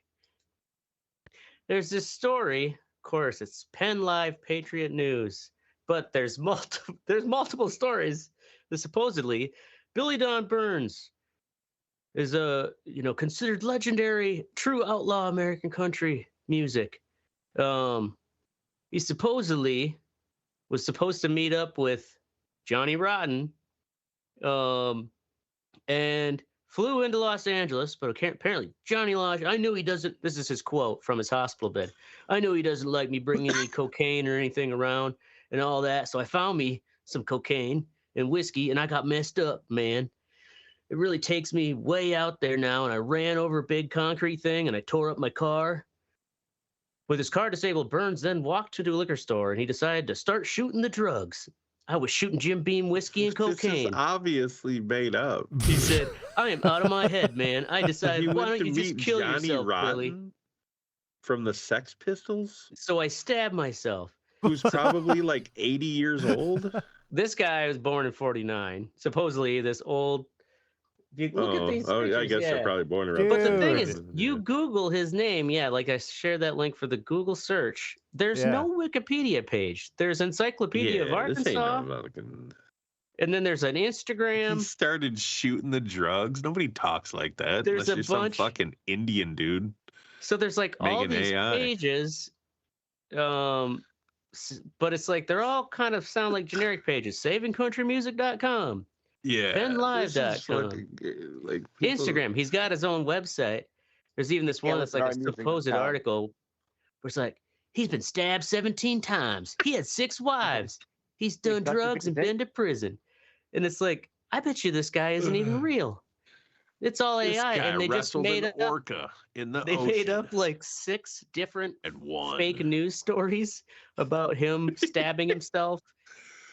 There's this story. Of course, it's Penn Live Patriot News, but there's multiple stories that supposedly Billy Don Burns is considered legendary, true outlaw American country music. He supposedly was supposed to meet up with Johnny Rotten, and flew into Los Angeles, but apparently Johnny Lodge, I knew he doesn't, this is his quote from his hospital bed, I knew he doesn't like me bringing any cocaine or anything around and all that, so I found me some cocaine and whiskey, and I got messed up, man. It really takes me way out there now, and I ran over a big concrete thing, and I tore up my car. With his car disabled, Burns then walked to the liquor store, and he decided to start shooting the drugs. I was shooting Jim Beam whiskey and cocaine. This is obviously made up. He said, I am out of my head, man. I decided, why don't you just kill Johnny yourself, Rotten Billy? From the Sex Pistols? So I stabbed myself. Who's probably like 80 years old? This guy was born in 49. Supposedly, this old... You look at these pictures, I guess they're probably born around. But the thing Dude. is, you Google his name, like I shared that link for the Google search. There's no Wikipedia page. There's Encyclopedia of Arkansas, and then there's an Instagram. He started shooting the drugs. Nobody talks like that. There's unless a you're bunch. Some fucking Indian dude. So there's like all Making these AI. pages, but it's like they're all kind of sound like generic pages. SavingCountryMusic.com. Yeah. PennLive.com. Like Instagram. He's got his own website. There's even this one that's like a supposed article where it's like, he's been stabbed 17 times. He had 6 wives. He's done drugs and been to prison. And it's like, I bet you this guy isn't even real. It's all AI, and they just made up. Orca in the they ocean. made up like 6 different fake news stories about him stabbing himself.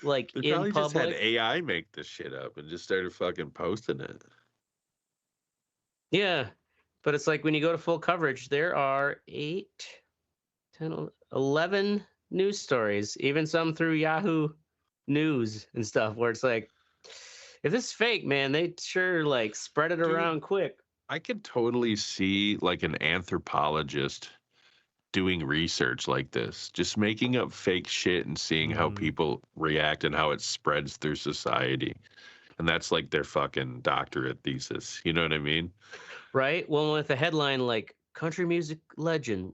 Like They in probably public. just had AI make this shit up and just started fucking posting it. Yeah. But it's like when you go to full coverage, there are 8, 10, 11 news stories, even some through Yahoo News and stuff, where it's like, if this is fake, man, they sure like spread it around quick. I could totally see like an anthropologist doing research like this, just making up fake shit and seeing how people react and how it spreads through society. And that's like their fucking doctorate thesis. You know what I mean? Right. Well, with a headline like country music legend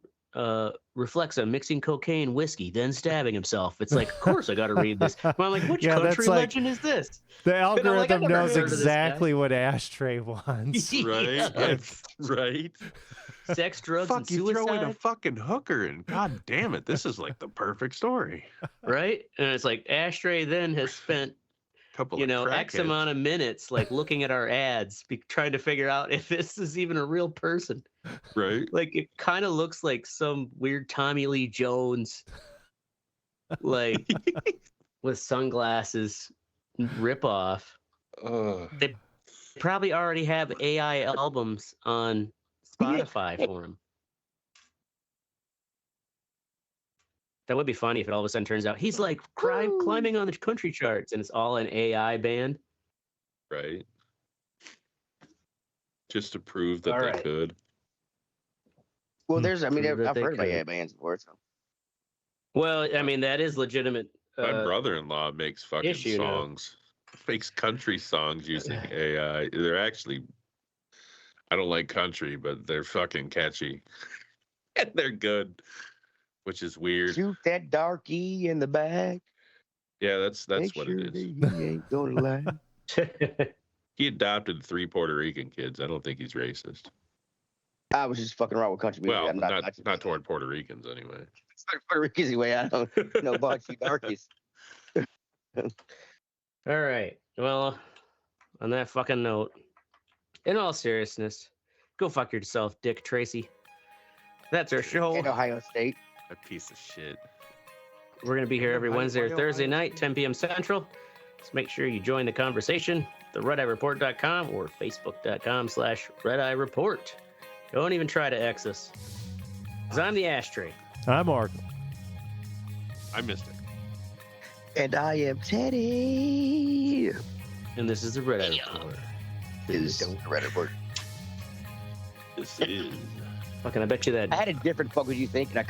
reflects on mixing cocaine, whiskey, then stabbing himself. It's like, of course I got to read this. But I'm like, which country legend is this? The algorithm like, knows exactly what Ashtray wants. Right? Right? Sex, drugs, Fuck, and you suicide. throw in a fucking hooker and god damn it, this is like the perfect story. Right? And it's like Ashtray then has spent X amount of minutes like looking at our ads, trying to figure out if this is even a real person. Right? Like it kind of looks like some weird Tommy Lee Jones, like with sunglasses ripoff. They probably already have AI albums on Spotify for him. That would be funny if it all of a sudden turns out he's like climbing on the country charts and it's all an AI band. Right. Just to prove that they could. Well, I've heard of AI bands before. So. Well, I mean, that is legitimate. My brother-in-law makes fucking songs. Makes country songs using AI. They're actually, I don't like country, but they're fucking catchy. And they're good. Which is weird. Shoot that darky in the back. Yeah, that's what it is. He ain't gonna lie. He adopted 3 Puerto Rican kids. I don't think he's racist. I was just fucking around with country music. Well, not toward Puerto Ricans anyway. Puerto Ricans anyway. I don't know about you darkies. All right. Well, on that fucking note, in all seriousness, go fuck yourself, Dick Tracy. That's our show. In Ohio State. A piece of shit. We're going to be here every Wednesday or Thursday night, 10 p.m. Central. So make sure you join the conversation, theredeyereport.com or facebook.com/redeye report. Don't even try to X us. 'Cause I'm the Ashtray. I'm Mark. I missed it. And I am Teddy. And this is the Red Eye Report. This is the Red Eye Report. This is. Fucking, I bet you that. I had a different fuck what you think, and I